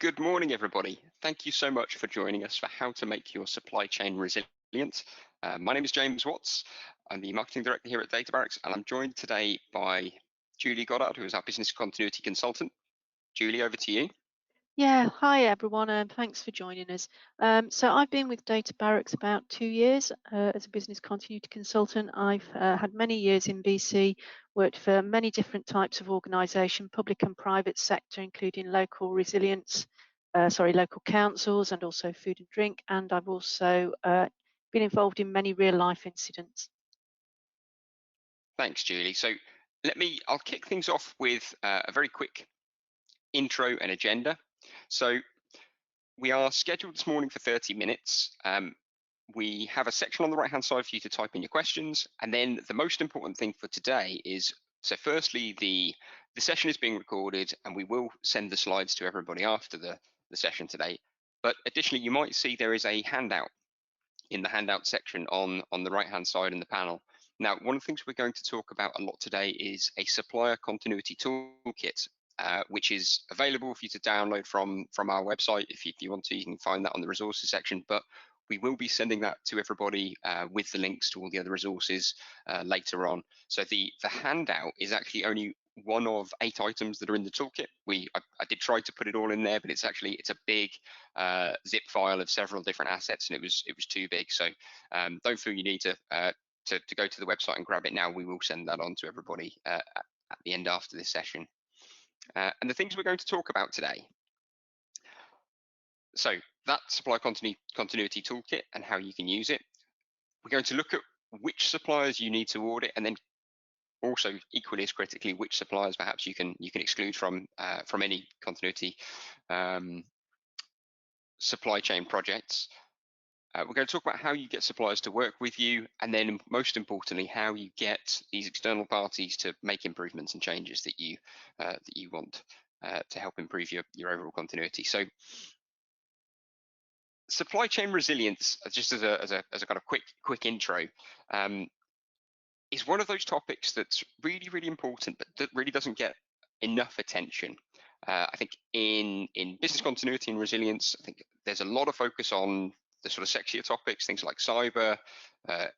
Good morning, everybody. Thank you so much for joining us for how to make your supply chain resilient. My name is James Watts. I'm the marketing director here at Data Barracks, and I'm joined today by Julie Goddard, who is our business continuity consultant. Julie, over to you. Yeah, hi everyone, and thanks for joining us. So I've been with Data Barracks about 2 years as a business continuity consultant. I've had many years in BC, worked for many different types of organisation, public and private sector, including local resilience, local councils, and also food and drink. And I've also been involved in many real life incidents. Thanks, Julie. So I'll kick things off with a very quick intro and agenda. So we are scheduled this morning for 30 minutes. We have a section on the right hand side for you to type in your questions, and then the most important thing for today is, so firstly, the session is being recorded and we will send the slides to everybody after the session today, but additionally you might see there is a handout in the handout section on the right hand side in the panel. Now, one of the things we're going to talk about a lot today is a supplier continuity toolkit, which is available for you to download from our website. If you want to, you can find that on the resources section, but we will be sending that to everybody with the links to all the other resources later on. So the handout is actually only one of 8 items that are in the toolkit. I did try to put it all in there, but it's a big zip file of several different assets, and it was too big. So don't feel you need to go to the website and grab it now. We will send that on to everybody at the end after this session. And the things we're going to talk about today. So that supply continuity toolkit and how you can use it. We're going to look at which suppliers you need to audit, and then also equally as critically, which suppliers perhaps you can exclude from any continuity supply chain projects. We're going to talk about how you get suppliers to work with you, and then most importantly, how you get these external parties to make improvements and changes that you want to help improve your overall continuity. So supply chain resilience, just as a kind of quick intro, is one of those topics that's really important, but that really doesn't get enough attention. I think in business continuity and resilience, I think there's a lot of focus on the sort of sexier topics, things like cyber,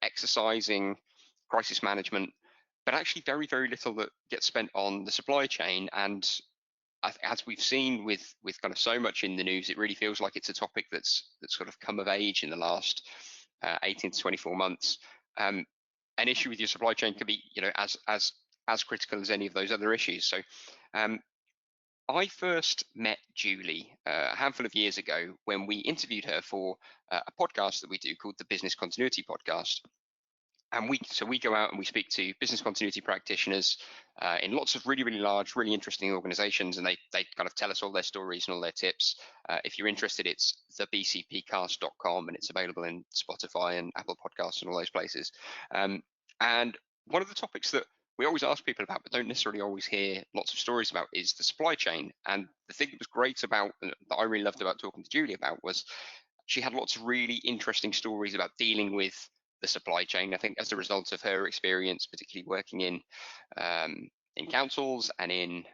exercising, crisis management, but actually very little that gets spent on the supply chain. And as we've seen with kind of so much in the news, it really feels like it's a topic that's sort of come of age in the last 18 to 24 months. An issue with your supply chain can be, as critical as any of those other issues. So I first met Julie a handful of years ago when we interviewed her for a podcast that we do called the Business Continuity Podcast. And we go out and we speak to business continuity practitioners in lots of really large, really interesting organizations, and they kind of tell us all their stories and all their tips. If you're interested, it's thebcpcast.com, and it's available in Spotify and Apple Podcasts and all those places. And one of the topics that we always ask people about, but don't necessarily always hear lots of stories about, is the supply chain. And the thing that was great about, that I really loved about talking to Julie about, was she had lots of really interesting stories about dealing with the supply chain. I think as a result of her experience, particularly working in councils and in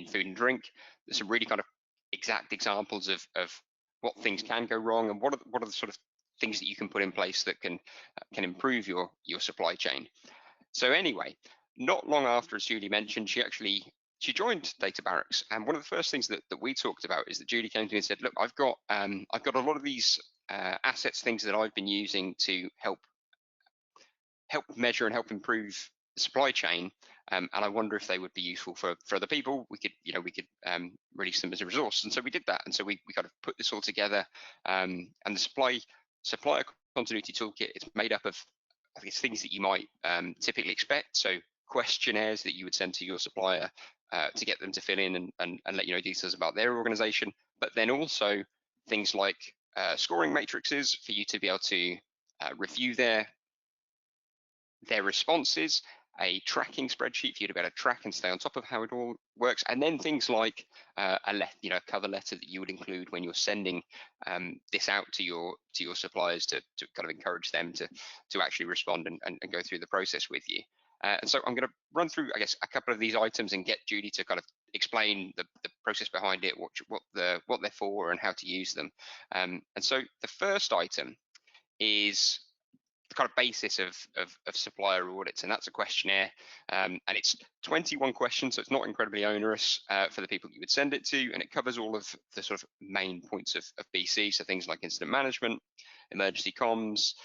food and drink, there's some really kind of exact examples of what things can go wrong, and what are the sort of things that you can put in place that can improve your supply chain. So anyway, not long after, as Julie mentioned, she joined Data Barracks, and one of the first things that we talked about is that Julie came to me and said, look, I've got a lot of these assets, things that I've been using to help measure and help improve the supply chain, and I wonder if they would be useful for other people. We could release them as a resource. And so we did that, and so we kind of put this all together, and the supplier continuity toolkit is made up of, I guess, things that you might typically expect. So questionnaires that you would send to your supplier to get them to fill in and let you know details about their organization, but then also things like scoring matrices for you to be able to review their responses, a tracking spreadsheet for you to be able to track and stay on top of how it all works, and then things like a cover letter that you would include when you're sending this out to your suppliers to kind of encourage them to actually respond and go through the process with you. And so I'm going to run through, I guess, a couple of these items and get Judy to kind of explain the process behind it, what they're for, and how to use them. And so the first item is the kind of basis of supplier audits, and that's a questionnaire. And it's 21 questions, so it's not incredibly onerous for the people you would send it to, and it covers all of the sort of main points of BC, so things like incident management, emergency comms,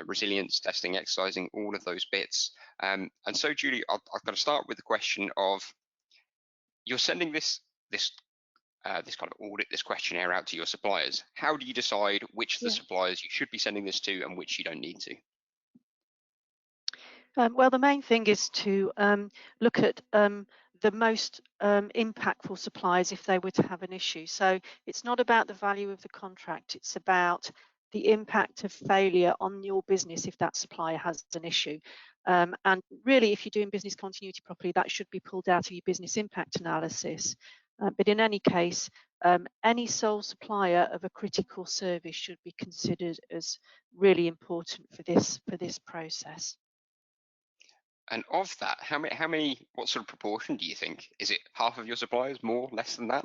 resilience, testing, exercising, all of those bits. And so, Julie, I've got to start with the question of, you're sending this kind of audit, this questionnaire out to your suppliers. How do you decide which of the Yeah. suppliers you should be sending this to and which you don't need to? Well, the main thing is to look at the most impactful suppliers if they were to have an issue. So it's not about the value of the contract, it's about the impact of failure on your business if that supplier has an issue. And really, if you're doing business continuity properly, that should be pulled out of your business impact analysis. But in any case, any sole supplier of a critical service should be considered as really important for this process. And of that, what sort of proportion do you think? Is it half of your suppliers, more, less than that?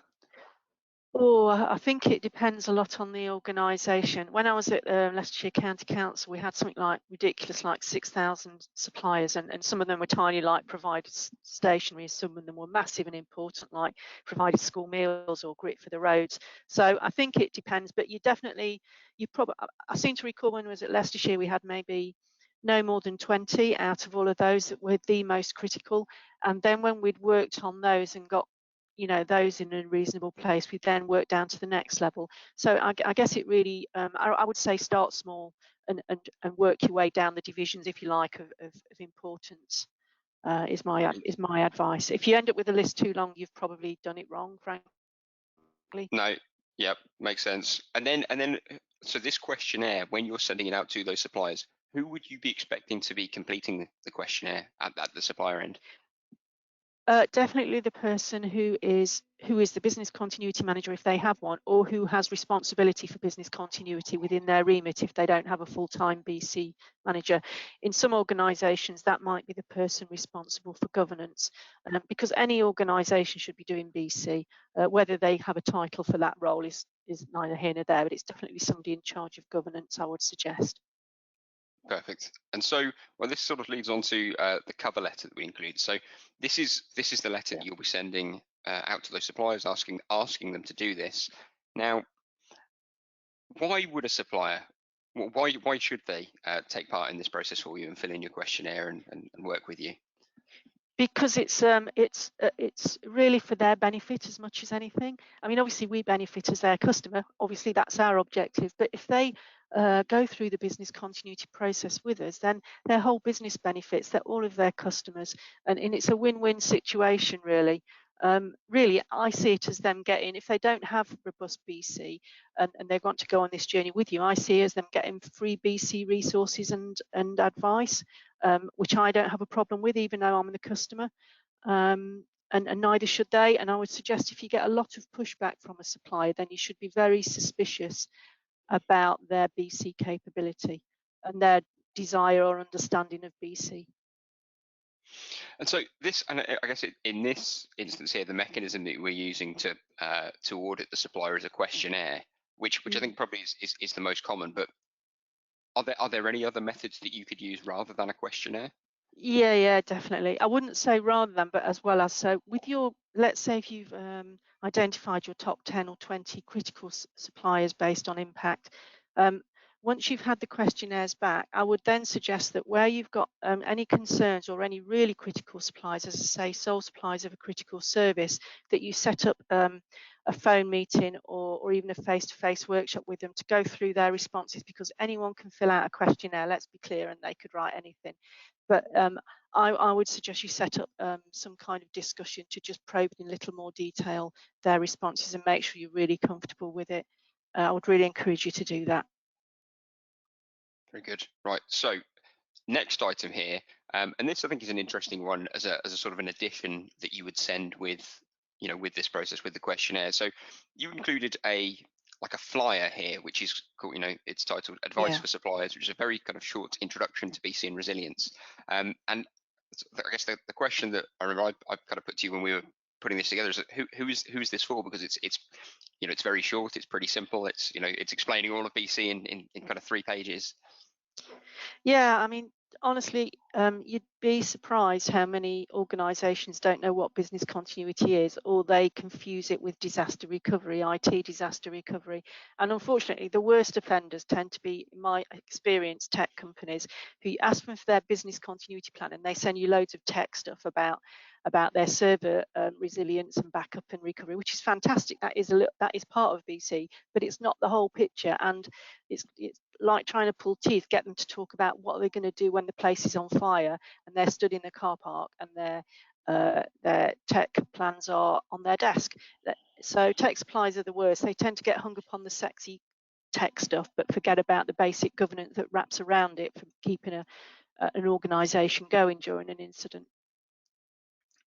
Oh, I think it depends a lot on the organisation. When I was at Leicestershire County Council, we had something like ridiculous, like 6,000 suppliers, and some of them were tiny, like provided stationery. Some of them were massive and important, like provided school meals or grit for the roads. So I think it depends, but I seem to recall when I was at Leicestershire, we had maybe no more than 20 out of all of those that were the most critical. And then when we'd worked on those and got those in a reasonable place, we then work down to the next level. So I guess it really, I would say start small and work your way down the divisions, if you like, of importance. Is my advice. If you end up with a list too long, you've probably done it wrong, frankly. No, yep, makes sense. So this questionnaire, when you're sending it out to those suppliers, who would you be expecting to be completing the questionnaire at the supplier end? Definitely the person who is the business continuity manager if they have one, or who has responsibility for business continuity within their remit if they don't have a full-time BC manager. In some organisations, that might be the person responsible for governance, because any organisation should be doing BC. Whether they have a title for that role is neither here nor there, but it's definitely somebody in charge of governance, I would suggest. Perfect. And so, well, this sort of leads on to the cover letter that we include. So this is the letter that you'll be sending out to those suppliers, asking them to do this. Now, why would a supplier? Why should they take part in this process for you and fill in your questionnaire and work with you? Because it's really for their benefit as much as anything. I mean, obviously we benefit as their customer. Obviously that's our objective. But if they go through the business continuity process with us, then their whole business benefits. They're all of their customers, and it's a win-win situation, really. Really, I see it as them getting, if they don't have robust BC and they want to go on this journey with you, I see it as them getting free BC resources and advice, which I don't have a problem with, even though I'm the customer. And neither should they. And I would suggest if you get a lot of pushback from a supplier, then you should be very suspicious about their BC capability and their desire or understanding of BC. And so I guess in this instance here, the mechanism that we're using to audit the supplier is a questionnaire, which I think probably is the most common. But are there any other methods that you could use rather than a questionnaire? Yeah, definitely. I wouldn't say rather than, but as well as. So with your, let's say if you've identified your top 10 or 20 critical suppliers based on impact, once you've had the questionnaires back, I would then suggest that where you've got any concerns or any really critical suppliers, as I say, sole suppliers of a critical service, that you set up a phone meeting or even a face-to-face workshop with them to go through their responses, because anyone can fill out a questionnaire, let's be clear, and they could write anything. But I would suggest you set up some kind of discussion to just probe in a little more detail their responses and make sure you're really comfortable with it. I would really encourage you to do that. Very good. Right. So next item here, and this I think is an interesting one as a sort of an addition that you would send with this process, with the questionnaire. So you included a flyer here, which is called, it's titled Advice for Suppliers, which is a very kind of short introduction to BC and resilience. And I guess the question that I remember I kind of put to you when we were putting this together is who's this for? Because it's it's very short, it's pretty simple, it's it's explaining all of BC in kind of 3 pages. Yeah, I mean, honestly, you'd be surprised how many organisations don't know what business continuity is, or they confuse it with disaster recovery, IT disaster recovery. And unfortunately, the worst offenders tend to be, in my experience, tech companies who you ask them for their business continuity plan, and they send you loads of tech stuff about their server resilience and backup and recovery, which is fantastic. That is part of BC, but it's not the whole picture. And it's like trying to pull teeth, get them to talk about what they're going to do when the place is on fire and they're stood in the car park and their tech plans are on their desk. So tech suppliers are the worst. They tend to get hung up on the sexy tech stuff, but forget about the basic governance that wraps around it for keeping an organisation going during an incident.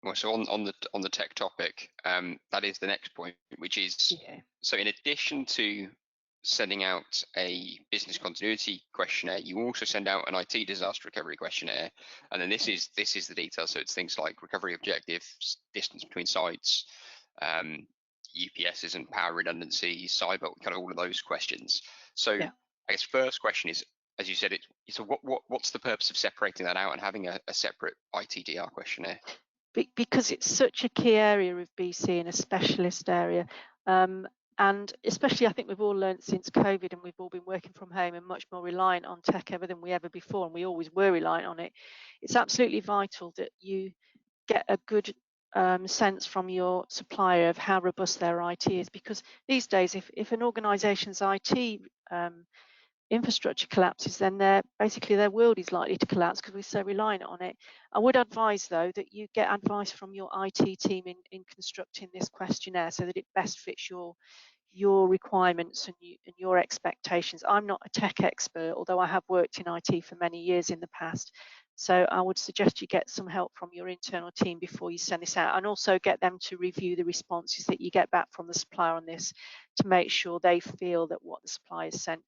Well, so on the tech topic, that is the next point, which is so in addition to sending out a business continuity questionnaire, you also send out an IT disaster recovery questionnaire, and then this is the detail. So it's things like recovery objectives, distance between sites, UPSs and power redundancy, cyber, kind of all of those questions. So I guess first question is, as you said, so what's the purpose of separating that out and having a separate ITDR questionnaire? Because it's such a key area of BC and a specialist area. And especially, I think we've all learned since COVID, and we've all been working from home and much more reliant on tech ever than we ever before, and we always were reliant on it. It's absolutely vital that you get a good sense from your supplier of how robust their IT is, because these days, if an organisation's IT infrastructure collapses, then their world is likely to collapse because we're so reliant on it. I would advise, though, that you get advice from your IT team in constructing this questionnaire so that it best fits your requirements and your expectations. I'm not a tech expert, although I have worked in IT for many years in the past. So I would suggest you get some help from your internal team before you send this out, and also get them to review the responses that you get back from the supplier on this to make sure they feel that what the supplier sent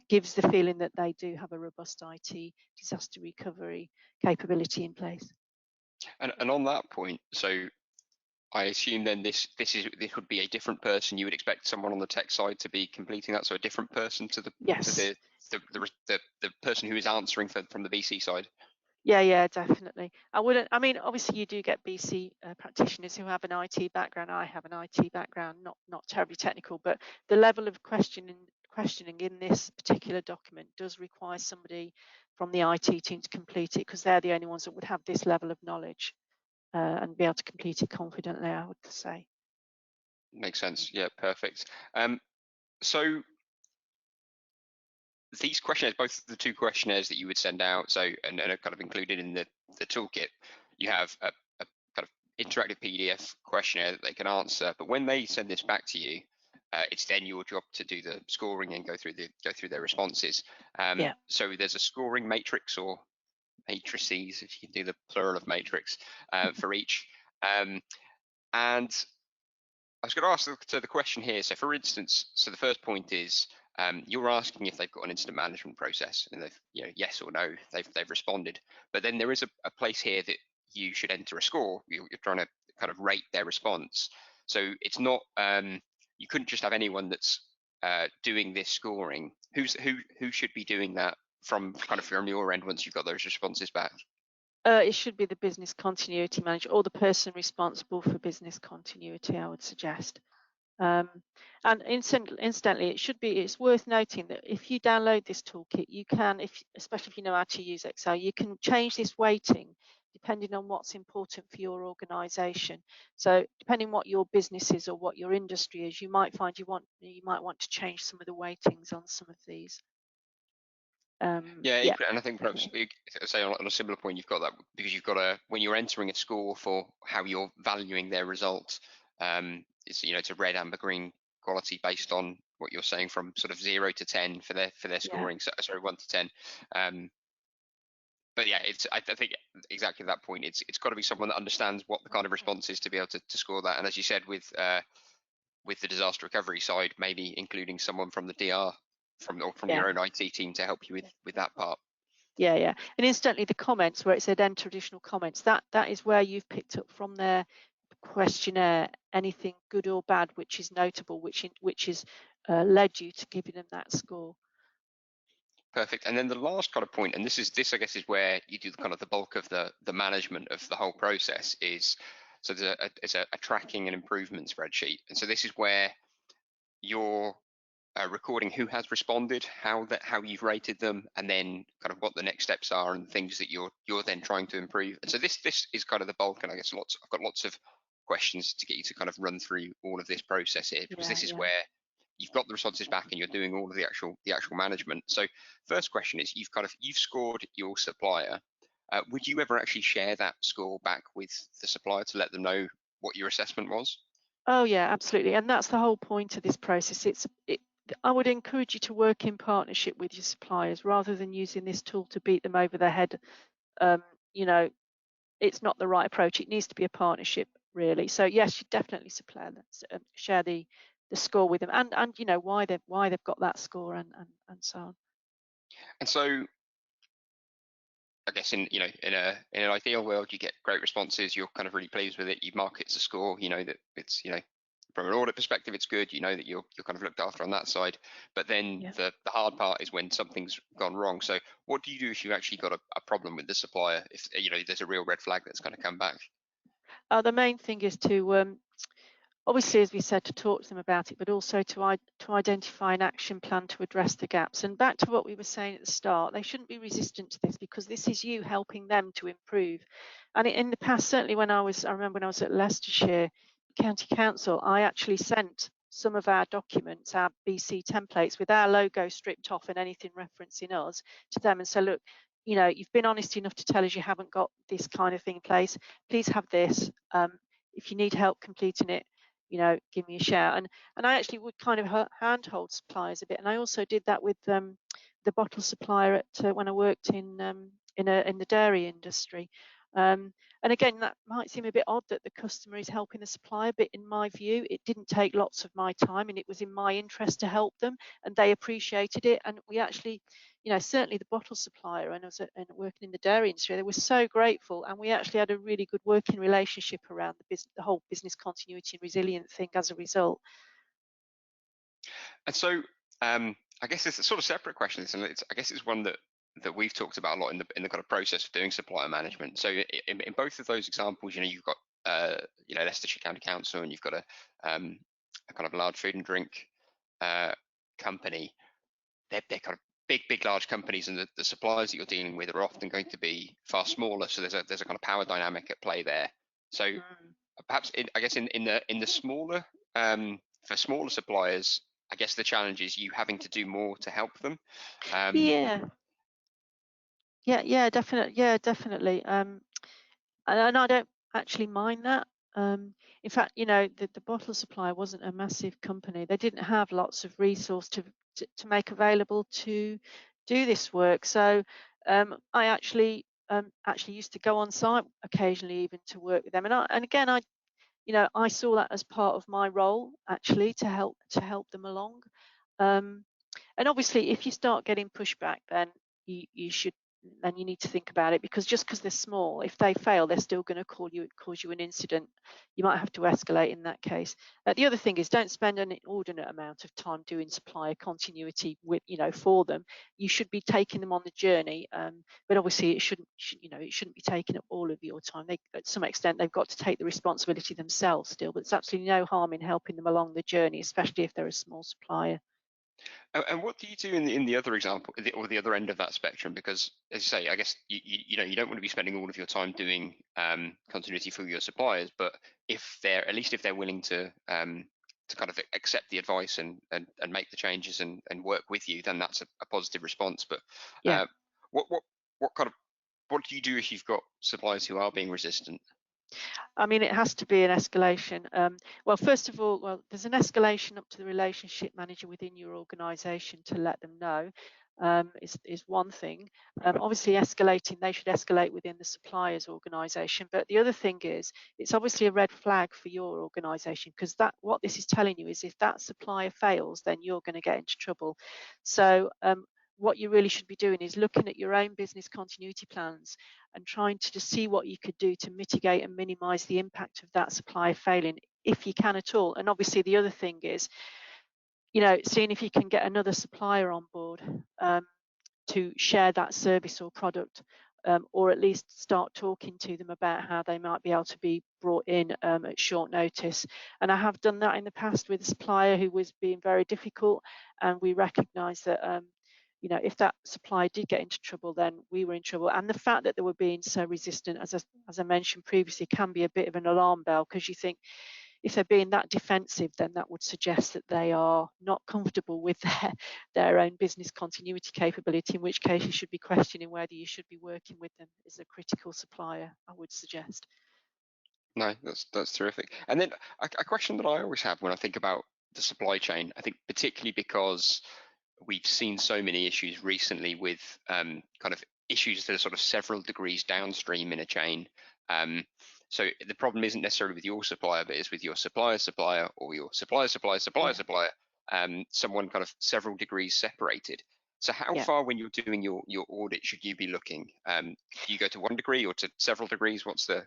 gives the feeling that they do have a robust IT disaster recovery capability in place. And on that point, so I assume then this would be a different person. You would expect someone on the tech side to be completing that, so a different person to the person who is answering from the BC side. Yeah, definitely. I mean, obviously you do get BC practitioners who have an IT background. I have an IT background, not terribly technical, but the level of questioning in this particular document does require somebody from the IT team to complete it, because they're the only ones that would have this level of knowledge and be able to complete it confidently, I would say. Makes sense. Yeah, perfect. So these questionnaires, both the 2 questionnaires that you would send out, so and are kind of included in the toolkit, you have a kind of interactive PDF questionnaire that they can answer. But when they send this back to you, it's then your job to do the scoring and go through their responses. So there's a scoring matrix, or matrices, if you can do the plural of matrix, for each. And I was going to ask the question here. So for instance, so the first point is you're asking if they've got an incident management process, and they've, yes or no, they've responded. But then there is a place here that you should enter a score. You're trying to kind of rate their response. So it's not you couldn't just have anyone that's doing this scoring. Who should be doing that from your end once you've got those responses back? It should be the business continuity manager or the person responsible for business continuity, I would suggest. And incidentally, it's worth noting that if you download this toolkit, you can, especially if you know how to use Excel, you can change this weighting depending on what's important for your organization. So depending what your business is or what your industry is, you might find you might want to change some of the weightings on some of these. And I think perhaps say on a similar point, you've got that because you've got when you're entering a score for how you're valuing their results, it's a red, amber, green quality based on what you're saying from sort of 0 to 10 for their scoring. So, sorry, 1 to 10. But yeah, I think exactly that point. It's got to be someone that understands what the kind of response is to be able to score that. And as you said, with the disaster recovery side, maybe including someone from the DR from your own IT team to help you with that part. Yeah. And incidentally, the comments where it said enter additional comments, that is where you've picked up from their questionnaire anything good or bad which is notable, which is led you to giving them that score. Perfect. And then the last kind of point, and this I guess is where you do the kind of the bulk of the management of the whole process is, so it's a tracking and improvement spreadsheet. And so this is where you're recording who has responded, how you've rated them, and then kind of what the next steps are and things that you're then trying to improve. And so this is kind of the bulk, and I guess I've got lots of questions to get you to kind of run through all of this process here, because Yeah, this is yeah. where you've got the responses back and you're doing all of the actual management. So first question is, you've scored your supplier. Would you ever actually share that score back with the supplier to let them know what your assessment was? Oh yeah, absolutely. And that's the whole point of this process. I would encourage you to work in partnership with your suppliers rather than using this tool to beat them over the head. Um, you know, it's not the right approach. It needs to be a partnership, really. So yes, you definitely share the score with them, and you know why they've got that score, and so on. And so I guess in an ideal world, you get great responses. You're kind of really pleased with it. You mark it as a score. You know that it's from an audit perspective, it's good. You know that you're kind of looked after on that side. But then Yeah. the hard part is when something's gone wrong. So what do you do if you actually got a problem with the supplier? If there's a real red flag that's going to come back. The main thing is to obviously, as we said, to talk to them about it, but also to identify an action plan to address the gaps. And back to what we were saying at the start, they shouldn't be resistant to this because this is you helping them to improve. And in the past, certainly I remember when I was at Leicestershire County Council, I actually sent some of our documents, our BC templates, with our logo stripped off and anything referencing us to them and say, look, you've been honest enough to tell us you haven't got this kind of thing in place. Please have this. If you need help completing it, give me a shout. And I actually would kind of handhold suppliers a bit. And I also did that with the bottle supplier when I worked in the dairy industry. And again, that might seem a bit odd that the customer is helping the supplier, but in my view, it didn't take lots of my time, and it was in my interest to help them, and they appreciated it. And we actually, certainly the bottle supplier, and working in the dairy industry, they were so grateful, and we actually had a really good working relationship around the whole business continuity and resilient thing as a result. And so I guess it's a sort of separate question, and I guess it's one that we've talked about a lot in the kind of process of doing supplier management. So in both of those examples, you've got Leicestershire County Council, and you've got a kind of large food and drink company. They're kind of big large companies, and the suppliers that you're dealing with are often going to be far smaller. So there's a kind of power dynamic at play there. So perhaps I guess in the smaller for smaller suppliers, I guess the challenge is you having to do more to help them. Yeah, definitely. And I don't actually mind that. In fact, the bottle supply wasn't a massive company. They didn't have lots of resource to make available to do this work. So I actually used to go on site occasionally, even to work with them. And again, I saw that as part of my role actually to help them along. And obviously, if you start getting pushback, then you should then you need to think about it, because just because they're small, if they fail, they're still going to cause you an incident. You might have to escalate in that case. The other thing is, don't spend an inordinate amount of time doing supplier continuity for them. You should be taking them on the journey, but obviously it shouldn't be taking up all of your time. At some extent, they've got to take the responsibility themselves still, but there's absolutely no harm in helping them along the journey, especially if they're a small supplier. And what do you do in the other example, or the other end of that spectrum? Because, as you say, I guess you don't want to be spending all of your time doing continuity for your suppliers, but if they're willing to kind of accept the advice and make the changes and work with you, then that's a positive response. But Yeah. what what do you do if you've got suppliers who are being resistant? I mean, it has to be an escalation. Well, first of all, there's an escalation up to the relationship manager within your organisation to let them know. Is one thing. Obviously, they should escalate within the supplier's organisation. But the other thing is, it's obviously a red flag for your organisation, because what this is telling you is if that supplier fails, then you're going to get into trouble. So what you really should be doing is looking at your own business continuity plans and trying to just see what you could do to mitigate and minimize the impact of that supplier failing, if you can at all. And obviously the other thing is, seeing if you can get another supplier on board to share that service or product, or at least start talking to them about how they might be able to be brought in at short notice. And I have done that in the past with a supplier who was being very difficult, and we recognised that if that supplier did get into trouble, then we were in trouble. And the fact that they were being so resistant, as I mentioned previously, can be a bit of an alarm bell, because you think, if they're being that defensive, then that would suggest that they are not comfortable with their own business continuity capability, in which case you should be questioning whether you should be working with them as a critical supplier, I would suggest. No, that's terrific. And then a question that I always have when I think about the supply chain, I think particularly because we've seen so many issues recently with kind of issues that are sort of several degrees downstream in a chain. So the problem isn't necessarily with your supplier, but it's with your supplier's supplier, or your supplier's supplier, supplier, someone kind of several degrees separated. So how far, when you're doing your audit, should you be looking? Do you go to 1 degree or to several degrees? What's the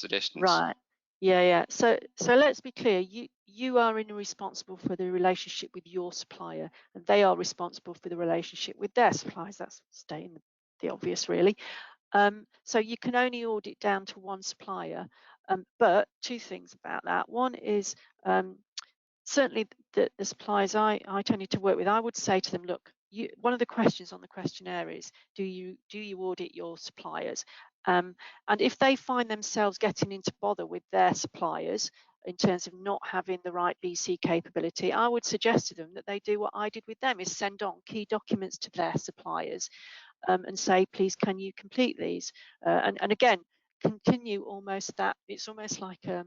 distance? Right. Yeah. So let's be clear. You are responsible for the relationship with your supplier, and they are responsible for the relationship with their suppliers. That's stating the obvious, really. So you can only audit down to one supplier. But two things about that. One is, certainly the suppliers I tended to work with, I would say to them, look, one of the questions on the questionnaire is, do you audit your suppliers? And if they find themselves getting into bother with their suppliers in terms of not having the right BC capability, I would suggest to them that they do what I did with them, is send on key documents to their suppliers and say, please, can you complete these? And again, continue almost that, it's almost like a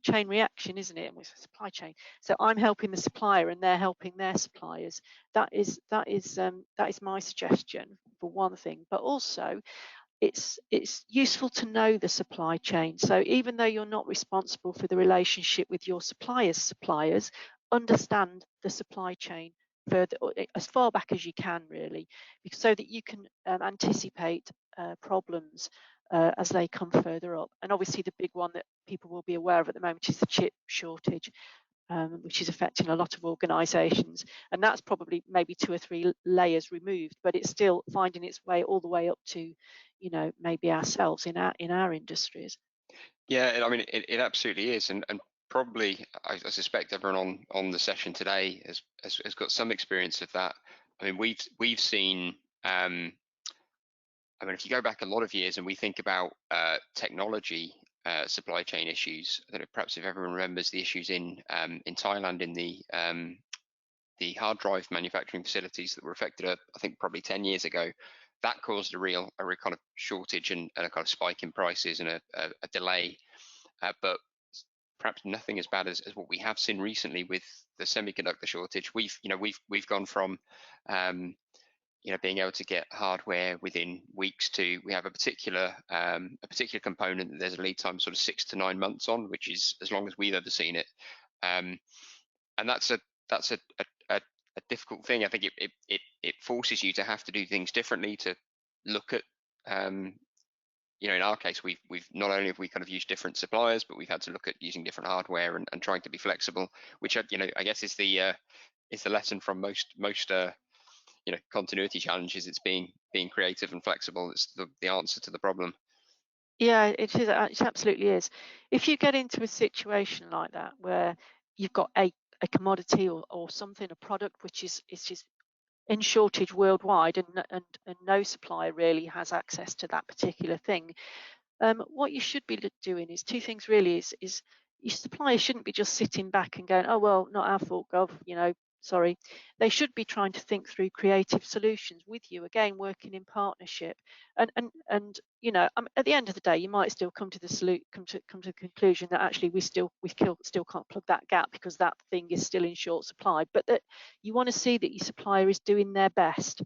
chain reaction, isn't it? With a supply chain. So I'm helping the supplier and they're helping their suppliers. That is my suggestion, for one thing. But also, it's useful to know the supply chain. So even though you're not responsible for the relationship with your suppliers, understand the supply chain further, as far back as you can, really, so that you can anticipate problems as they come further up. And obviously the big one that people will be aware of at the moment is the chip shortage, which is affecting a lot of organisations. And that's probably maybe 2 or 3 layers removed, but it's still finding its way all the way up to, maybe ourselves in our industries. Yeah, I mean, it absolutely is, and probably I suspect everyone on the session today has got some experience of that. I mean, we've seen. I mean, if you go back a lot of years and we think about technology supply chain issues, I don't know, perhaps if everyone remembers the issues in Thailand in the hard drive manufacturing facilities that were affected, I think probably 10 years ago, that caused a real kind of shortage and a kind of spike in prices and a delay. But perhaps nothing as bad as what we have seen recently with the semiconductor shortage. We've gone from being able to get hardware within weeks to, we have a particular component that there's a lead time sort of 6 to 9 months on, which is as long as we've ever seen it. And that's a difficult thing. I think it forces you to have to do things differently, to look at in our case, we've not only have we kind of used different suppliers, but we've had to look at using different hardware and trying to be flexible, which I guess is the lesson from most continuity challenges. It's being creative and flexible. It's the answer to the problem. Yeah, it is. It absolutely is. If you get into a situation like that where you've got a commodity or something, a product which is in shortage worldwide, and no supplier really has access to that particular thing, what you should be doing is two things really. Is your supplier shouldn't be just sitting back and going, oh well, not our fault, gov, sorry. They should be trying to think through creative solutions with you, again working in partnership. And at the end of the day, you might still come to the conclusion that actually we still can't plug that gap because that thing is still in short supply, but that you want to see that your supplier is doing their best,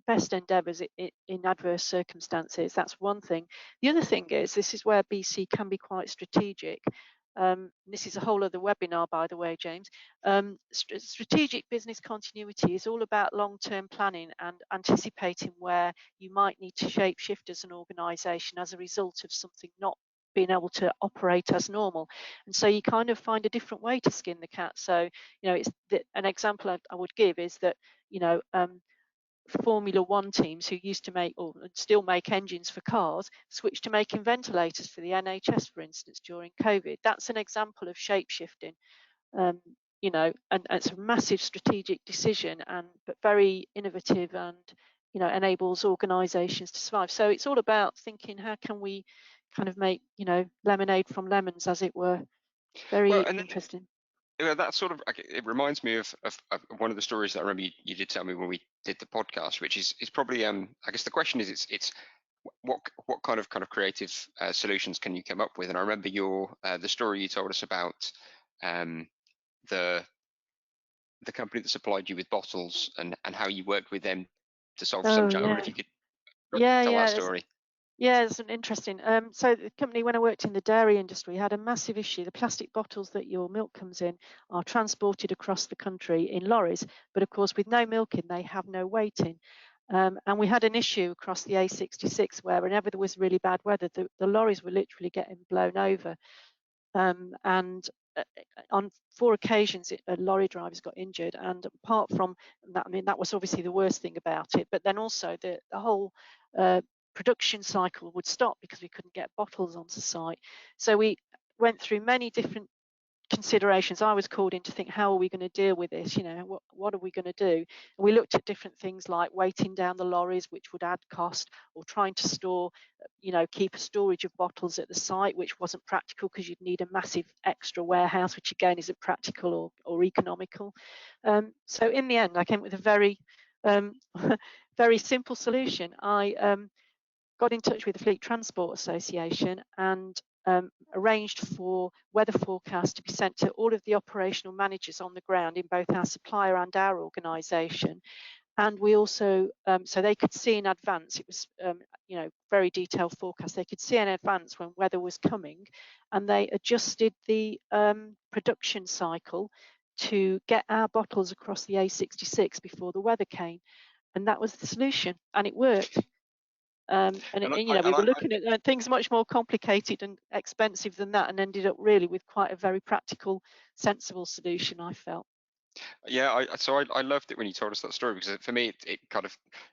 best endeavours in adverse circumstances. That's one thing. The other thing is, this is where BC can be quite strategic. this is a whole other webinar, by the way, James. Strategic business continuity is all about long-term planning and anticipating where you might need to shape shift as an organisation as a result of something not being able to operate as normal. And so you kind of find a different way to skin the cat. So, it's an example I would give is that, Formula One teams who used to make or still make engines for cars switched to making ventilators for the NHS, for instance, during COVID. That's an example of shape shifting, and it's a massive strategic decision, but very innovative, and enables organisations to survive. So it's all about thinking, how can we kind of make lemonade from lemons, as it were. Well, Very and then interesting. that sort of, it reminds me of one of the stories that I remember you did tell me when we did the podcast, which is probably I guess the question is it's what kind of creative solutions can you come up with? And I remember the story you told us about the company that supplied you with bottles and how you worked with them to solve some Oh challenge. I wonder yeah, if you could tell that yeah. story. Yeah, it's an interesting. So the company, when I worked in the dairy industry, had a massive issue. The plastic bottles that your milk comes in are transported across the country in lorries, but of course, with no milk in, they have no weight in. And we had an issue across the A66 where, whenever there was really bad weather, the lorries were literally getting blown over. And on 4 occasions, lorry drivers got injured. And apart from that, I mean, that was obviously the worst thing about it. But then also the whole production cycle would stop because we couldn't get bottles onto site. So we went through many different considerations. I was called in to think, how are we going to deal with this? What are we going to do? And we looked at different things like weighting down the lorries, which would add cost, or trying to store, keep a storage of bottles at the site, which wasn't practical because you'd need a massive extra warehouse, which again isn't practical or economical. So in the end, I came up with a very, very simple solution. I got in touch with the Fleet Transport Association and arranged for weather forecasts to be sent to all of the operational managers on the ground in both our supplier and our organisation. And we also, so they could see in advance, it was, very detailed forecast, they could see in advance when weather was coming, and they adjusted the production cycle to get our bottles across the A66 before the weather came. And that was the solution, and it worked. We were looking at things much more complicated and expensive than that, and ended up really with quite a very practical, sensible solution, I felt. Yeah, I loved it when you told us that story, because for me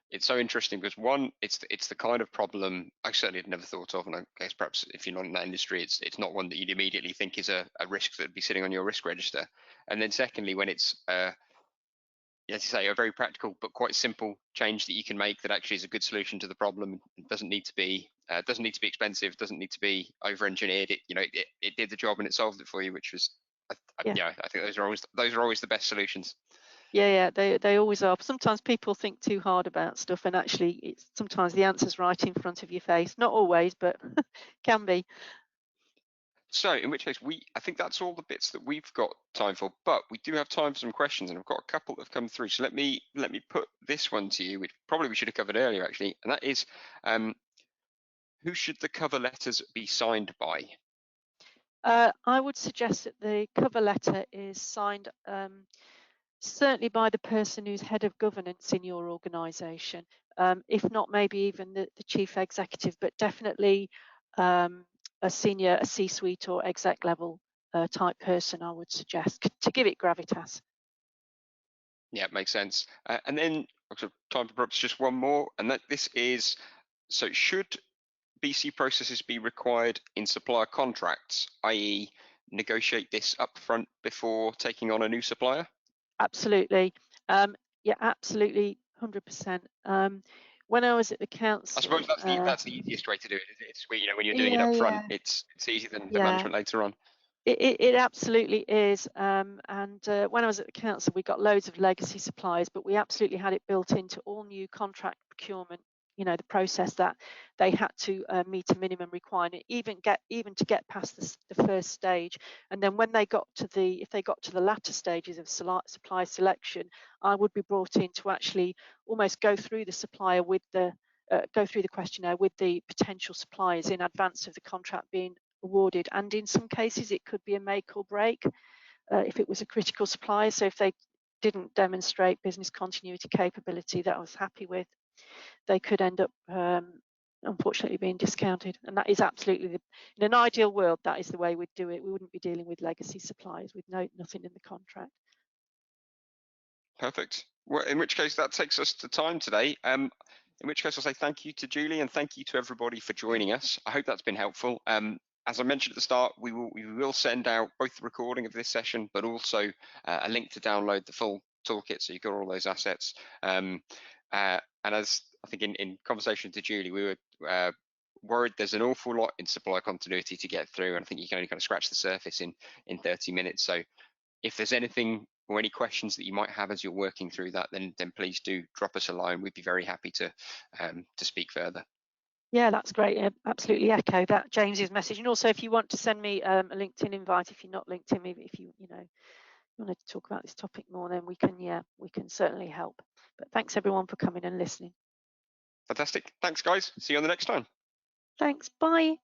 it's so interesting, because one, it's the kind of problem I certainly had never thought of, and I guess perhaps if you're not in that industry, it's not one that you'd immediately think is a risk that would be sitting on your risk register. And then secondly, when it's as you say, a very practical but quite simple change that you can make that actually is a good solution to the problem. It doesn't need to be expensive, doesn't need to be over engineered. It did the job and it solved it for you, which was Yeah. I think those are always the best solutions. Yeah, they always are. Sometimes people think too hard about stuff, and actually, sometimes the answer's right in front of your face. Not always, but can be. So in which case, I think that's all the bits that we've got time for, but we do have time for some questions, and I've got a couple that have come through. So let me put this one to you, which probably we should have covered earlier actually, and that is, who should the cover letters be signed by? I would suggest that the cover letter is signed certainly by the person who's head of governance in your organisation, if not maybe even the chief executive, but definitely a senior, a C-suite or exec level type person, I would suggest, to give it gravitas. Yeah, it makes sense. And then time for perhaps just one more, and that this is, so should BC processes be required in supplier contracts, i.e. negotiate this up front before taking on a new supplier? Absolutely. Yeah, absolutely, 100%. When I was at the I suppose council, that's the easiest way to do it. It's when you're doing it up front, yeah, it's easier than the yeah. management later on. It absolutely is. When I was at the council, we got loads of legacy suppliers, but we absolutely had it built into all new contract procurement. The process that they had to meet a minimum requirement, even to get past the first stage. And then when they got to if they got to the latter stages of supply selection, I would be brought in to actually almost go through the supplier with go through the questionnaire with the potential suppliers in advance of the contract being awarded. And in some cases, it could be a make or break if it was a critical supplier. So if they didn't demonstrate business continuity capability that I was happy with, they could end up unfortunately being discounted. And that is absolutely, in an ideal world, that is the way we'd do it. We wouldn't be dealing with legacy suppliers with nothing in the contract. Perfect. Well, in which case that takes us to time today. In which case I'll say thank you to Julie and thank you to everybody for joining us. I hope that's been helpful. As I mentioned at the start, we will send out both the recording of this session, but also a link to download the full toolkit, so you've got all those assets. And as I think in conversation to Julie, we were worried there's an awful lot in supplier continuity to get through, and I think you can only kind of scratch the surface in 30 minutes. So if there's anything or any questions that you might have as you're working through that, then please do drop us a line. We'd be very happy to speak further. Yeah, that's great. Absolutely echo that James's message. And also, if you want to send me a LinkedIn invite, if you're not linked in, maybe if you want to talk about this topic more, then we can certainly help. But thanks everyone for coming and listening. Fantastic. Thanks, guys. See you on the next time. Thanks. Bye.